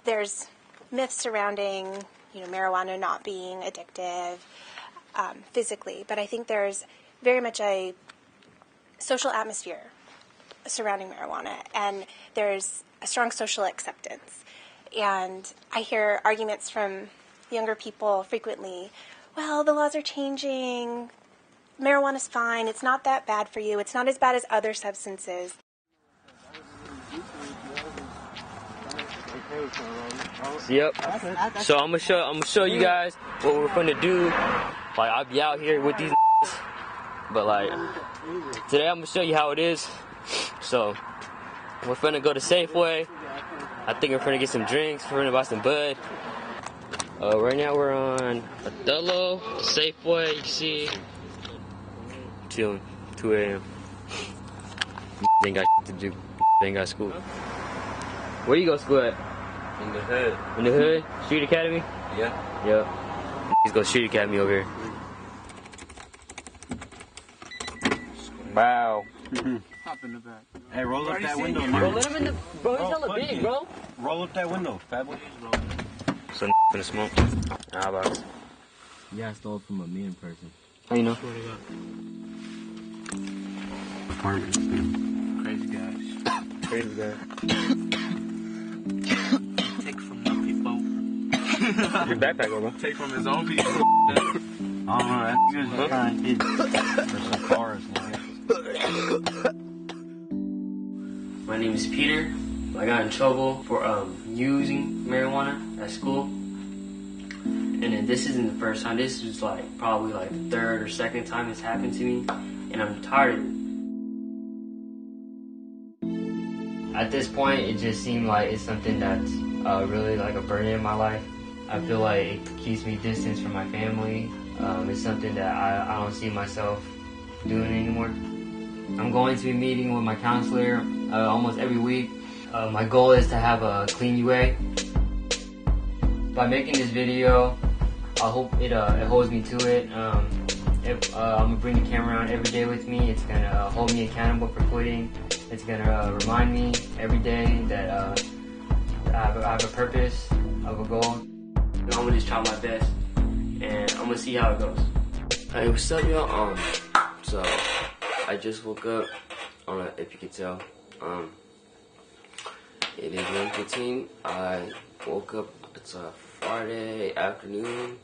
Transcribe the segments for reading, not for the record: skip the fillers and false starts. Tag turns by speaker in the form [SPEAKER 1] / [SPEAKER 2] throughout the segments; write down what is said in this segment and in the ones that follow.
[SPEAKER 1] there's myths surrounding, marijuana not being addictive physically, but I think there's very much a social atmosphere surrounding marijuana, and there's a strong social acceptance. And I hear arguments from younger people frequently, well, the laws are changing, marijuana's fine, it's not that bad for you, it's not as bad as other substances.
[SPEAKER 2] Yep. So I'm gonna show you guys what we're gonna do. Like, I'll be out here with these but like today I'm gonna show you how it is. So we're finna go to Safeway. I think we're finna get some drinks. We're finna buy some bud. Right now we're on Othello, Safeway. You can see, chilling. 2 a.m. They ain't got to do. They ain't got school. Where you go to school at?
[SPEAKER 3] In the hood.
[SPEAKER 2] In the hood? Street Academy?
[SPEAKER 3] Yeah.
[SPEAKER 2] Yep. Let's go Street Academy over here. Wow.
[SPEAKER 3] Hop in the back. Hey, roll up that window,
[SPEAKER 2] Bro, let him in the. Bro, he's hella big, bro.
[SPEAKER 3] Roll up that window, fat boy.
[SPEAKER 2] So finna smoke. How about it?
[SPEAKER 4] Yeah, I stole it from a mean person.
[SPEAKER 2] How you know?
[SPEAKER 3] Crazy guys.
[SPEAKER 2] Crazy guy.
[SPEAKER 3] Take from the people.
[SPEAKER 2] Your backpack over.
[SPEAKER 3] Take from his own people. I don't know, that nigga's just trying to hit. There's some cars, man.
[SPEAKER 2] My name is Peter. I got in trouble for using marijuana at school. And then this isn't the first time. This was probably the third or second time it's happened to me. And I'm tired of it. At this point, it just seemed like it's something that's really like a burden in my life. I feel like it keeps me distance from my family. It's something that I don't see myself doing anymore. I'm going to be meeting with my counselor almost every week. My goal is to have a clean UA. By making this video, I hope it holds me to it. I'm gonna bring the camera around every day with me. It's gonna hold me accountable for quitting. It's gonna remind me every day that I have a purpose, I have a goal. I'm gonna just try my best, and I'm gonna see how it goes. Hey, what's up, y'all? So I just woke up. I don't know if you can tell. It is 1:15. I woke up. It's a Friday afternoon.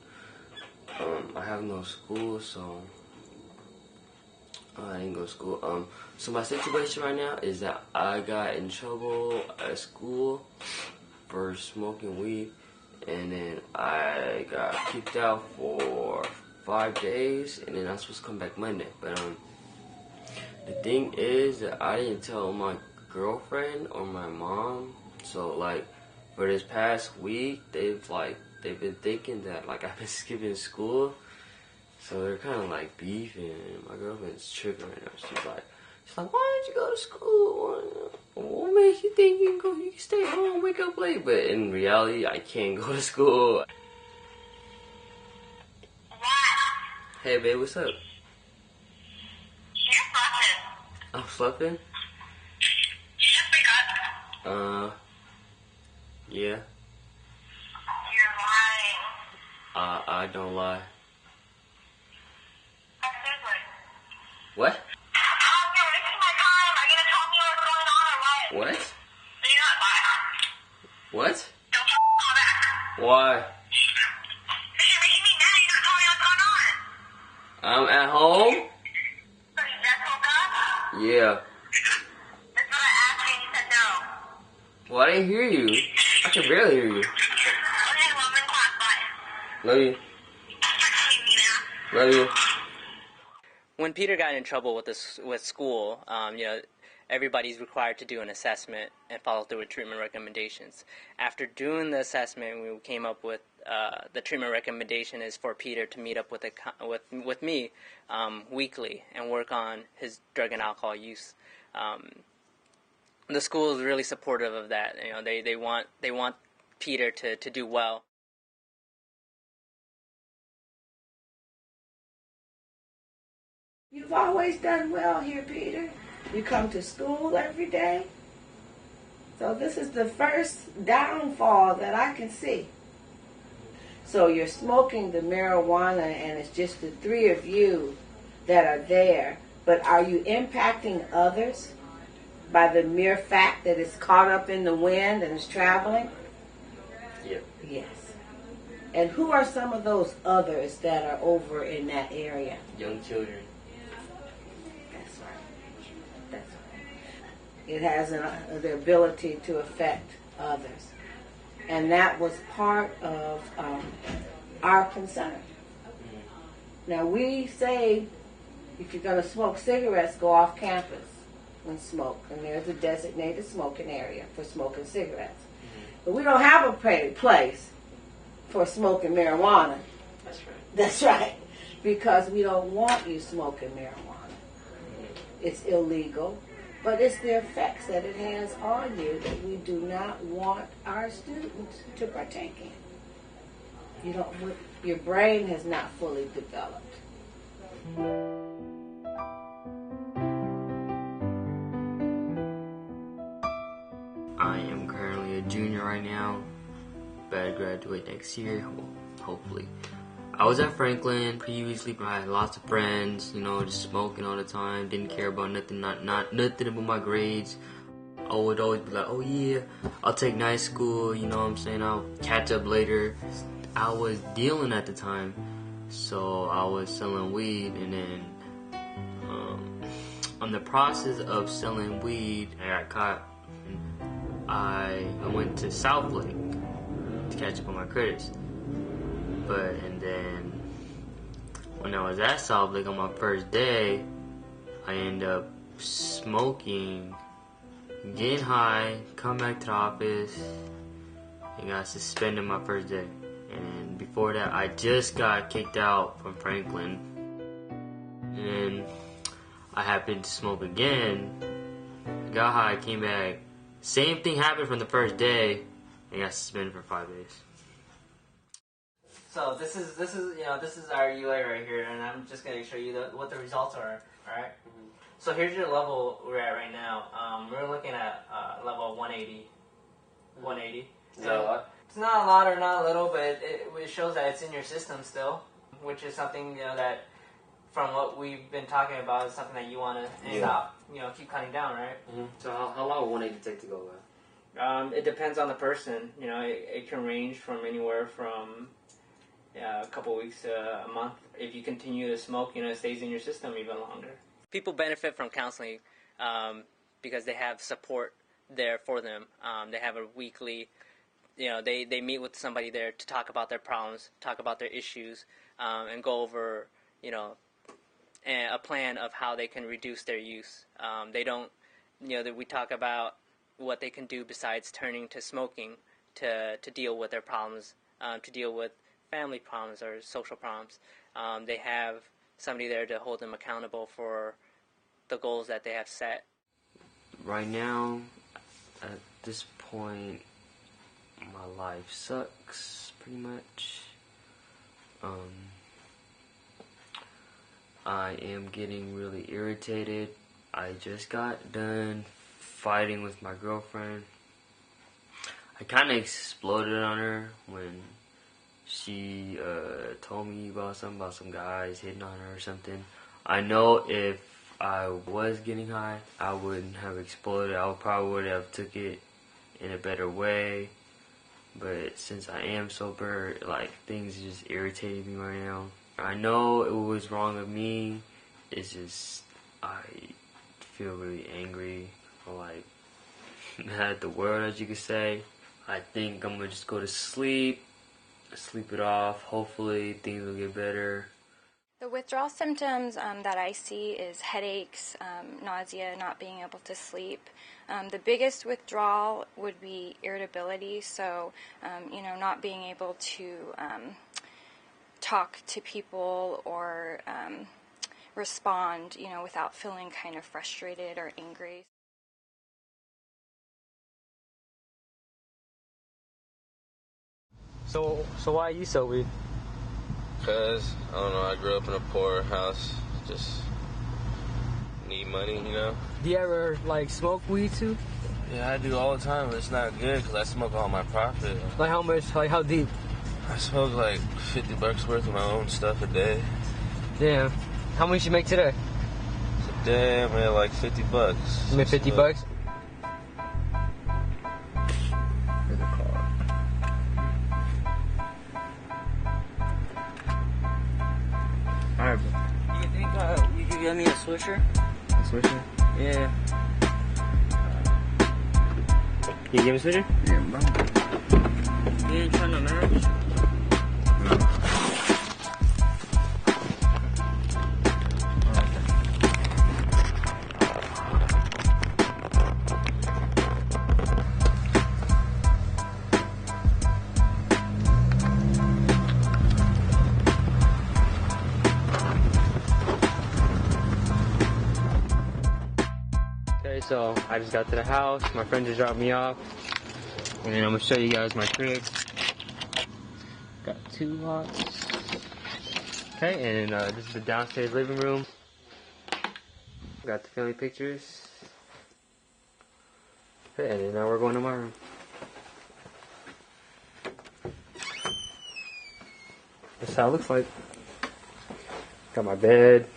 [SPEAKER 2] I have no school, so I didn't go to school. So my situation right now is that I got in trouble at school for smoking weed, and then I got kicked out for 5 days, and then I'm supposed to come back Monday. But the thing is that I didn't tell my girlfriend or my mom. So for this past week, they've been thinking that I've been skipping school. So they're kind of beefing. My girlfriend's tripping right now. She's like, why didn't you go to school? What makes you think you can stay home, wake up late? But in reality, I can't go to school.
[SPEAKER 5] What?
[SPEAKER 2] Hey, babe, what's up?
[SPEAKER 5] You're fluffing.
[SPEAKER 2] I'm fluffing?
[SPEAKER 5] You just wake up.
[SPEAKER 2] Yeah.
[SPEAKER 5] You're lying.
[SPEAKER 2] I don't lie.
[SPEAKER 5] Seriously.
[SPEAKER 2] What?
[SPEAKER 5] You're wasting my time. Are you gonna tell me what's going on or what?
[SPEAKER 2] What?
[SPEAKER 5] You're not lying.
[SPEAKER 2] What?
[SPEAKER 5] Don't call back.
[SPEAKER 2] Why?
[SPEAKER 5] Because you're making me mad. You're not telling me what's going on.
[SPEAKER 2] I'm at home?
[SPEAKER 5] So you just woke up?
[SPEAKER 2] Yeah.
[SPEAKER 5] That's what I asked you and you said no.
[SPEAKER 2] Well, I didn't hear you. I can barely hear you.
[SPEAKER 5] Okay, well, I'm in class. Bye.
[SPEAKER 2] Love you.
[SPEAKER 5] Text me now.
[SPEAKER 2] Love you.
[SPEAKER 6] When Peter got in trouble with school, everybody's required to do an assessment and follow through with treatment recommendations. After doing the assessment, we came up with the treatment recommendation is for Peter to meet up with me weekly and work on his drug and alcohol use. The school is really supportive of that. They want Peter to do well.
[SPEAKER 7] You've always done well here, Peter. You come to school every day. So this is the first downfall that I can see. So you're smoking the marijuana and it's just the three of you that are there, but are you impacting others by the mere fact that it's caught up in the wind and it's traveling?
[SPEAKER 2] Yep.
[SPEAKER 7] Yes. And who are some of those others that are over in that area?
[SPEAKER 2] Young children.
[SPEAKER 7] That's right. That's right. It has the ability to affect others. And that was part of our concern. Now we say if you're going to smoke cigarettes, go off campus and smoke. And there's a designated smoking area for smoking cigarettes. But we don't have a place for smoking marijuana.
[SPEAKER 2] That's right.
[SPEAKER 7] That's right. Because we don't want you smoking marijuana. It's illegal. But it's the effects that it has on you that we do not want our students to partake in. Your brain has not fully developed.
[SPEAKER 2] I am currently a junior right now, but I graduate next year, hopefully. I was at Franklin previously, but I had lots of friends, just smoking all the time, didn't care about nothing, not nothing about my grades. I would always be like, oh yeah, I'll take night school, you know what I'm saying, I'll catch up later. I was dealing at the time, so I was selling weed, and then on the process of selling weed, I got caught. I went to South Lake to catch up on my credits. And then when I was at South Lake on my first day, I ended up smoking, getting high, come back to the office, and got suspended my first day. And before that, I just got kicked out from Franklin. And I happened to smoke again, got high, came back. Same thing happened from the first day, and got suspended for 5 days.
[SPEAKER 6] So this is our UA right here, and I'm just gonna show you what the results are. All right. Mm-hmm. So here's your level we're at right now. We're looking at level 180. 180. Is that a lot? It's not a lot or not a little, but it shows that it's in your system still, which is something that, from what we've been talking about, is something that you want to stop. Keep cutting down, right?
[SPEAKER 2] Mm-hmm. So how long will 180 take to go by?
[SPEAKER 6] It depends on the person. It can range from anywhere from a couple weeks to a month. If you continue to smoke, it stays in your system even longer. People benefit from counseling because they have support there for them. They have a weekly, they meet with somebody there to talk about their problems, talk about their issues, and go over, a plan of how they can reduce their use. They don't, we talk about what they can do besides turning to smoking to deal with their problems, to deal with family problems or social problems. They have somebody there to hold them accountable for the goals that they have set.
[SPEAKER 2] Right now, at this point, my life sucks pretty much. I am getting really irritated. I just got done fighting with my girlfriend. I kind of exploded on her when she told me about some guys hitting on her or something. I know if I was getting high, I wouldn't have exploded. I probably would have took it in a better way. But since I am sober, things are just irritating me right now. I know it was wrong of me. It's just, I feel really angry, or mad at the world, as you could say. I think I'm gonna just go to sleep it off. Hopefully things will get better.
[SPEAKER 8] The withdrawal symptoms that I see is headaches, nausea, not being able to sleep. The biggest withdrawal would be irritability, so not being able to talk to people or respond, without feeling kind of frustrated or angry.
[SPEAKER 9] So why are you so weak?
[SPEAKER 10] Cause, I don't know, I grew up in a poor house, just need money,
[SPEAKER 9] Do you ever, smoke weed too?
[SPEAKER 10] Yeah, I do all the time, but it's not good because I smoke all my profit.
[SPEAKER 2] Like how much? Like how deep?
[SPEAKER 10] I smoke like $50 worth of my own stuff a day.
[SPEAKER 2] Damn. How much you make today?
[SPEAKER 10] Today I made like $50.
[SPEAKER 2] You made $50? Alright, bro.
[SPEAKER 3] You think you could get me a Swisher?
[SPEAKER 2] A Swisher? Yeah. You give me a Swisher?
[SPEAKER 3] Yeah, bro. You ain't trying to match?
[SPEAKER 2] Okay, so I just got to the house. My friend just dropped me off. And I'm gonna show you guys my crib. Got 2 lots. Okay, and this is the downstairs living room. Got the family pictures. Okay, and then now we're going to my room. That's how it looks like. Got my bed.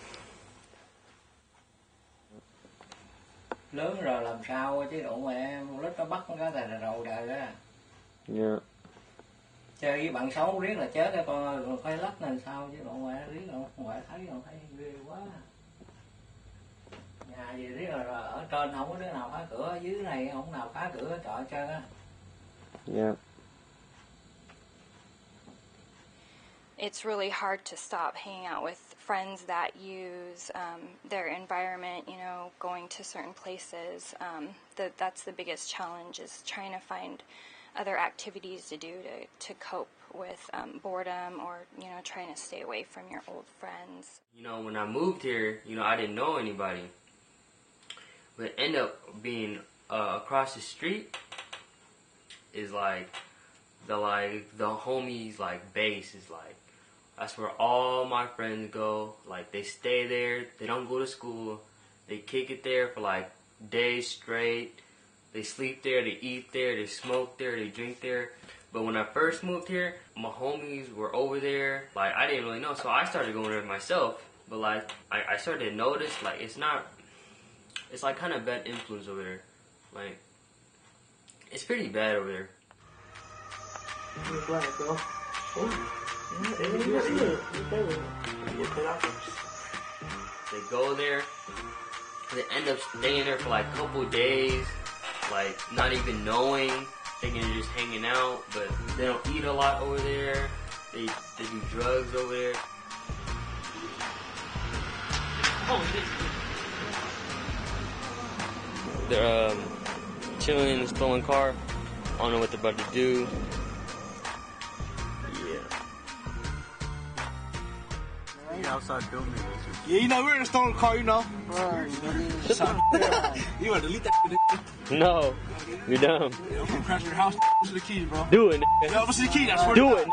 [SPEAKER 3] Lớn rồi làm sao chứ đủ mẹ một lít nó bắt con cá là đầu đời đó.
[SPEAKER 2] Yeah.
[SPEAKER 3] Chơi với bạn xấu riết là chết cái con rồi phải lách làm sao chứ đủ mẹ riết là ngoại thấy ghê quá. Nhà gì riết là ở trên không có đứa nào phá cửa, ở dưới này không nào phá cửa trời trơn á.
[SPEAKER 2] Yeah.
[SPEAKER 8] It's really hard to stop hanging out with friends that use their environment, you know, going to certain places. That's the biggest challenge, is trying to find other activities to do to cope with boredom, or, you know, trying to stay away from your old friends.
[SPEAKER 2] You know, when I moved here, you know, I didn't know anybody. But it ended up being across the street is like the homies base is like, that's where all my friends go. Like, they stay there, they don't go to school, they kick it there for like days straight. They sleep there, they eat there, they smoke there, they drink there. But when I first moved here, my homies were over there. Like, I didn't really know, so I started going there myself. But like, I started to notice, like, it's like kind of bad influence over there. Like, it's pretty bad over there. They go there, they end up staying there for like a couple days, like not even knowing, thinking they're just hanging out, but they don't eat a lot over there. They do drugs over there. They're chilling in a stolen car. I don't know what they're about to do.
[SPEAKER 3] Outside filming this.
[SPEAKER 9] Yeah, you know, we're in a stolen car, you know. You want to delete that?
[SPEAKER 2] No, you're dumb.
[SPEAKER 9] Yeah, I'm gonna crash your house. To the keys, bro.
[SPEAKER 2] Do it.
[SPEAKER 9] Yeah, what's the key? I swear
[SPEAKER 2] Do it.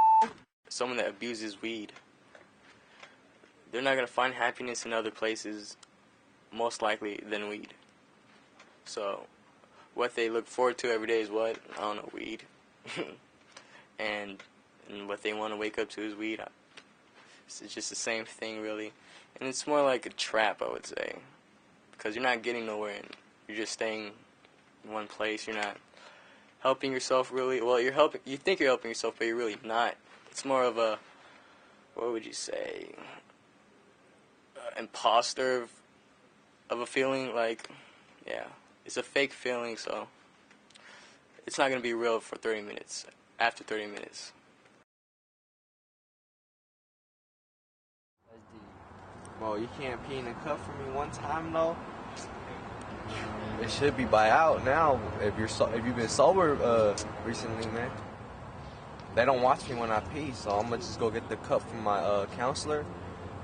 [SPEAKER 11] Someone that abuses weed, they're not gonna find happiness in other places, most likely, than weed. So, what they look forward to every day is what? I don't know, weed. and what they want to wake up to is weed. It's just the same thing, really. And it's more like a trap, I would say. Because you're not getting nowhere, and you're just staying in one place. You're not helping yourself, really. Well, you think you're helping yourself, but you're really not. It's more of a, what would you say, imposter of a feeling. Like, yeah, it's a fake feeling, so it's not going to be real for 30 minutes, after 30 minutes.
[SPEAKER 12] Bro, you can't pee in a cup for me one time though. It should be by out now. If you've been sober recently, man. They don't watch me when I pee, so I'm gonna just go get the cup from my counselor,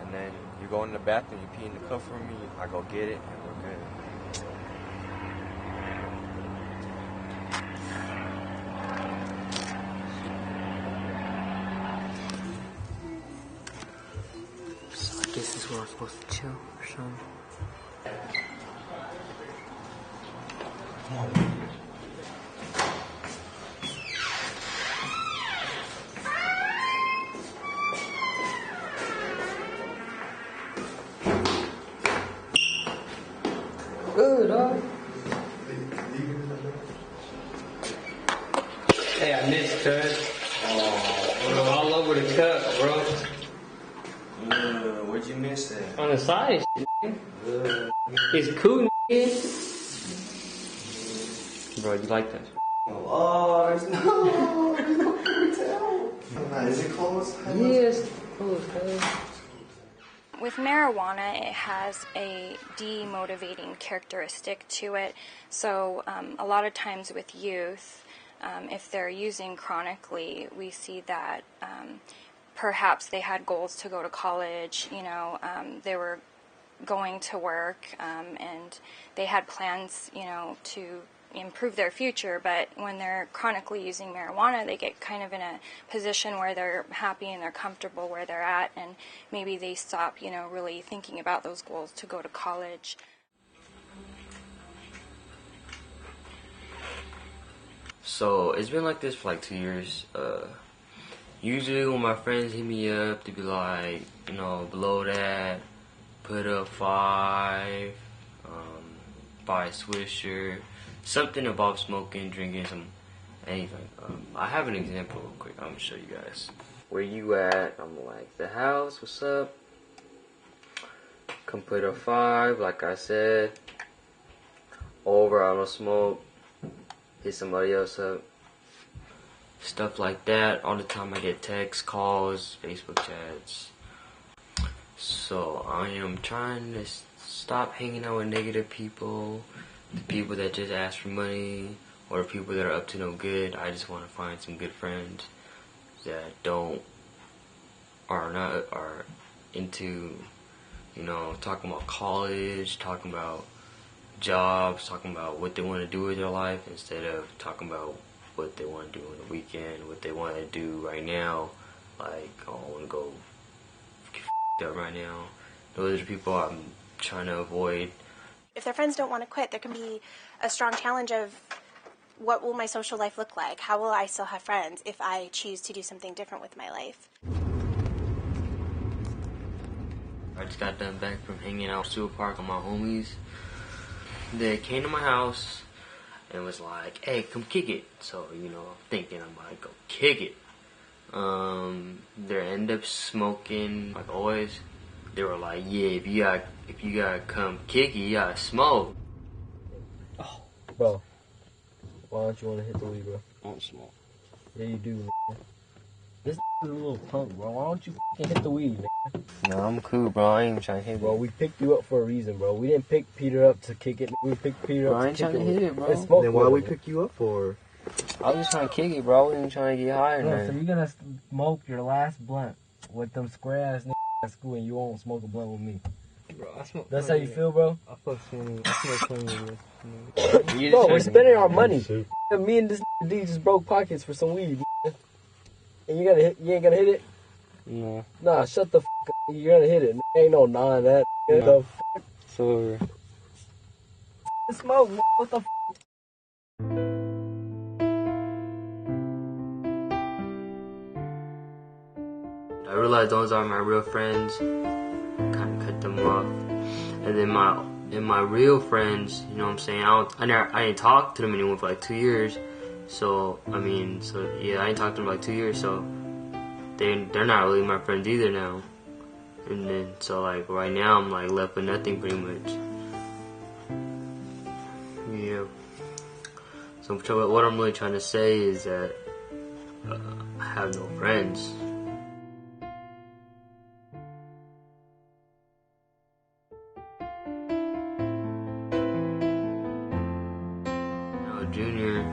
[SPEAKER 12] and then you go in the bathroom, you pee in the cup for me. I go get it, and we're good.
[SPEAKER 2] This is where I'm supposed to chill or something.
[SPEAKER 9] Come on.
[SPEAKER 2] Hey, I missed, cuz. Oh, all over the cup, bro.
[SPEAKER 12] Where'd you miss that?
[SPEAKER 2] On the side, it's cool, bro. You like that?
[SPEAKER 12] Oh, there's no paper towel. Is it closed?
[SPEAKER 2] Yes, closed, cuz.
[SPEAKER 8] With marijuana, it has a demotivating characteristic to it. So a lot of times with youth, if they're using chronically, we see that perhaps they had goals to go to college, they were going to work, and they had plans, to improve their future, but when they're chronically using marijuana, they get kind of in a position where they're happy and they're comfortable where they're at, and maybe they stop, really thinking about those goals to go to college.
[SPEAKER 2] So it's been like this for like 2 years. Usually when my friends hit me up, they be like, below that, put up 5, buy a Swisher, something about smoking, drinking, anything. I have an example real quick. I'm gonna show you guys. Where you at? I'm like, the house, what's up? Come put up 5, like I said. Over, I don't smoke. Hit somebody else up. Stuff like that. All the time I get texts, calls, Facebook chats. So I am trying to stop hanging out with negative people, the people that just ask for money, or people that are up to no good. I just want to find some good friends that are into, talking about college, talking about jobs, talking about what they want to do with their life, instead of talking about what they want to do on the weekend, what they want to do right now. Like, I want to go get up right now. Those are the people I'm trying to avoid.
[SPEAKER 1] If their friends don't want to quit, there can be a strong challenge of what will my social life look like? How will I still have friends if I choose to do something different with my life?
[SPEAKER 2] I just got done back from hanging out at Sewer Park with my homies. They came to my house and was like, hey, come kick it. So, I'm thinking I'm like, go kick it. They end up smoking, like always. They were like, yeah, if you gotta come kick it, you gotta smoke.
[SPEAKER 4] Oh, bro, why don't you want to hit the weed, bro?
[SPEAKER 2] I don't smoke.
[SPEAKER 4] Yeah, you do, man. This is a little punk, bro. Why don't you hit the weed, man?
[SPEAKER 2] No, I'm cool, bro. I ain't even trying to hit it.
[SPEAKER 4] Bro, we picked you up for a reason, bro. We didn't pick Peter up to kick it. We picked Peter up to kick it.
[SPEAKER 2] I ain't trying to hit it, bro.
[SPEAKER 4] Then why we pick you up for?
[SPEAKER 2] I was just trying to kick it, bro. I wasn't trying to get high or
[SPEAKER 4] Bro,
[SPEAKER 2] nothing.
[SPEAKER 4] so you're gonna smoke your last blunt with them square ass niggas at school, and you won't smoke a blunt with me.
[SPEAKER 2] Bro, I smoke.
[SPEAKER 4] That's how you feel, bro?
[SPEAKER 2] I smoke clean.
[SPEAKER 4] Bro, we're spending our money. Me and this D just broke pockets for some weed, man. And you ain't gonna hit it?
[SPEAKER 2] No.
[SPEAKER 4] Nah, shut the f up. You gotta hit it. Ain't no none of that.
[SPEAKER 2] No.
[SPEAKER 4] The f
[SPEAKER 2] So
[SPEAKER 4] smoke, man. What the f?
[SPEAKER 2] I realized those are my real friends. Kind of cut them off. And then my real friends, you know what I'm saying? I didn't talk to them anymore for like 2 years. So I ain't talked to them for like 2 years. So they're not really my friends either now. And then so like right now I'm like left with nothing pretty much. Yeah. So what I'm really trying to say is that I have no friends. Junior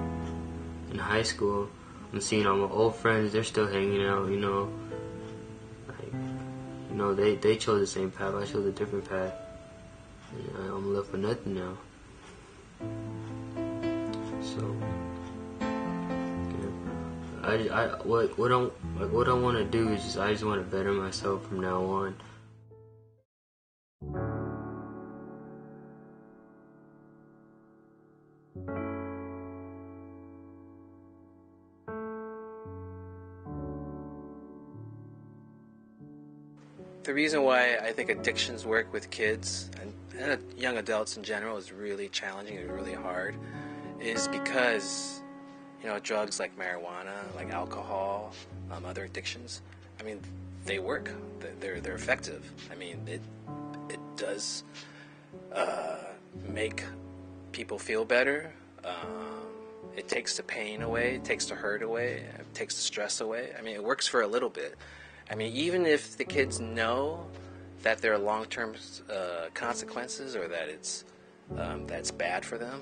[SPEAKER 2] in high school, I'm seeing all my old friends. They're still hanging out, they chose the same path. I chose a different path. I'm left with nothing now. So, what I want to do is I just want to better myself from now on.
[SPEAKER 13] The reason why I think addictions work with kids and young adults in general is really challenging and really hard is because, You know, drugs like marijuana, like alcohol, other addictions. I mean, they work. They're effective. I mean, it does make people feel better. It takes the pain away. It takes the hurt away. It takes the stress away. I mean, it works for a little bit. I mean, even if the kids know that there are long-term consequences or that that's bad for them,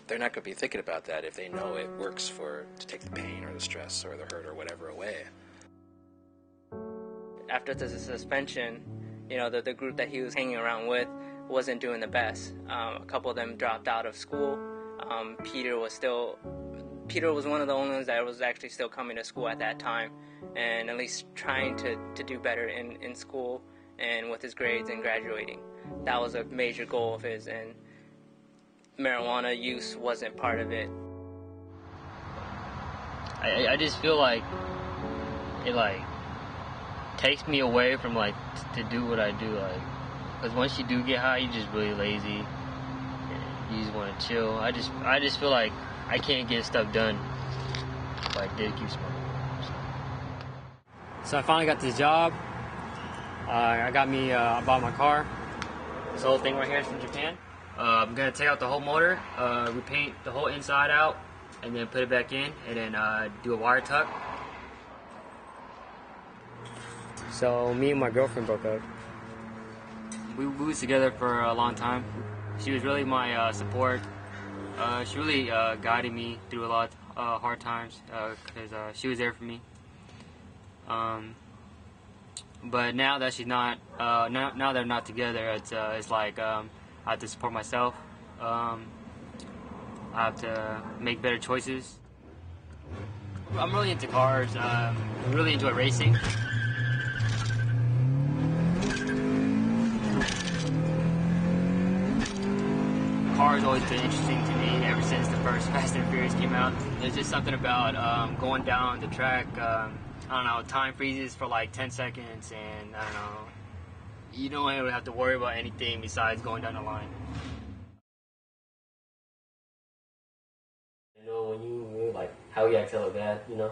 [SPEAKER 13] they're not going to be thinking about that if they know it works to take the pain or the stress or the hurt or whatever away.
[SPEAKER 6] After the suspension, you know, the group that he was hanging around with wasn't doing the best. A couple of them dropped out of school. Peter was one of the only ones that was actually still coming to school at that time, and at least trying to do better in school and with his grades and graduating. That was a major goal of his, and marijuana use wasn't part of it.
[SPEAKER 2] I just feel like it takes me away from to do what I do, because once you do get high, you're just really lazy. You just want to chill. I just feel like I can't get stuff done if I did keep smoking.
[SPEAKER 14] So I finally got this job. I bought my car.
[SPEAKER 2] This whole thing right here is from Japan. I'm gonna take out the whole motor, repaint the whole inside out, and then put it back in, and then do a wire tuck.
[SPEAKER 14] So me and my girlfriend broke up.
[SPEAKER 2] We was together for a long time. She was really my support. She really guided me through a lot of hard times because she was there for me. But now that she's not, now they're not together, it's like I have to support myself. I have to make better choices. I'm really into cars. I really enjoy racing. Cars always been interesting to me ever since the first Fast and Furious came out. There's just something about going down the track. I don't know, time freezes for like 10 seconds, and I don't know, you don't really have to worry about anything besides going down the line. You know, when you like how you act hella bad, you know,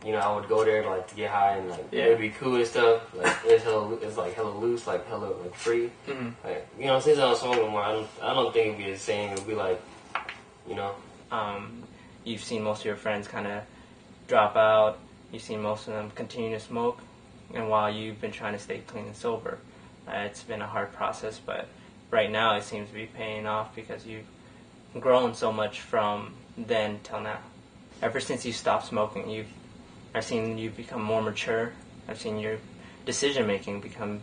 [SPEAKER 2] I would go there to get high and it would be cool and stuff. Like it's hella loose, hella free. Mm-hmm. Since I don't smoke no more, I don't think it'd be the same. It'd be
[SPEAKER 6] You've seen most of your friends kind of drop out. You've seen most of them continue to smoke, and while you've been trying to stay clean and sober, it's been a hard process. But right now, it seems to be paying off because you've grown so much from then till now. Ever since you stopped smoking, I've seen you become more mature. I've seen your decision making become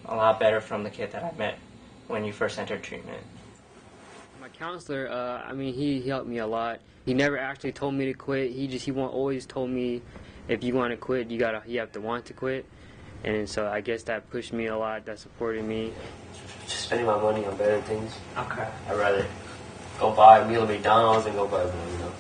[SPEAKER 6] a lot better from the kid that I met when you first entered treatment.
[SPEAKER 14] My counselor, he helped me a lot. He never actually told me to quit. He always told me, if you want to quit, you have to want to quit. And so I guess that pushed me a lot. That supported me.
[SPEAKER 2] Just spending my money on better things.
[SPEAKER 6] Okay.
[SPEAKER 2] I'd rather go buy a meal at McDonald's than go buy one, you know.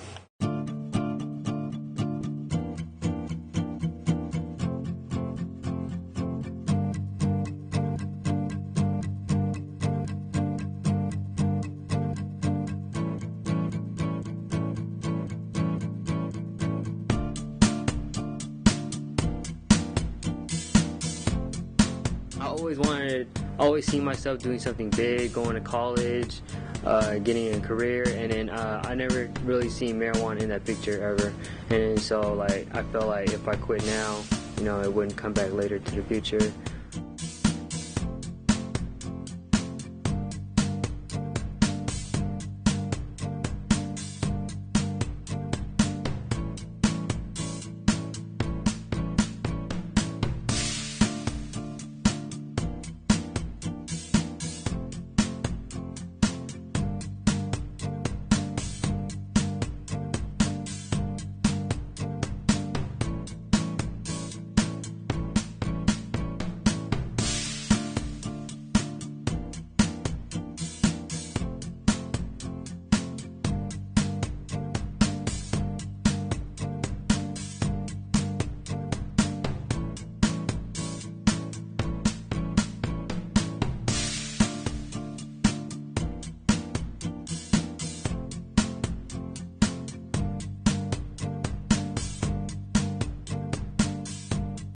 [SPEAKER 14] I always see myself doing something big, going to college, getting a career, and then I never really seen marijuana in that picture ever. And so I felt like if I quit now, it wouldn't come back later to the future.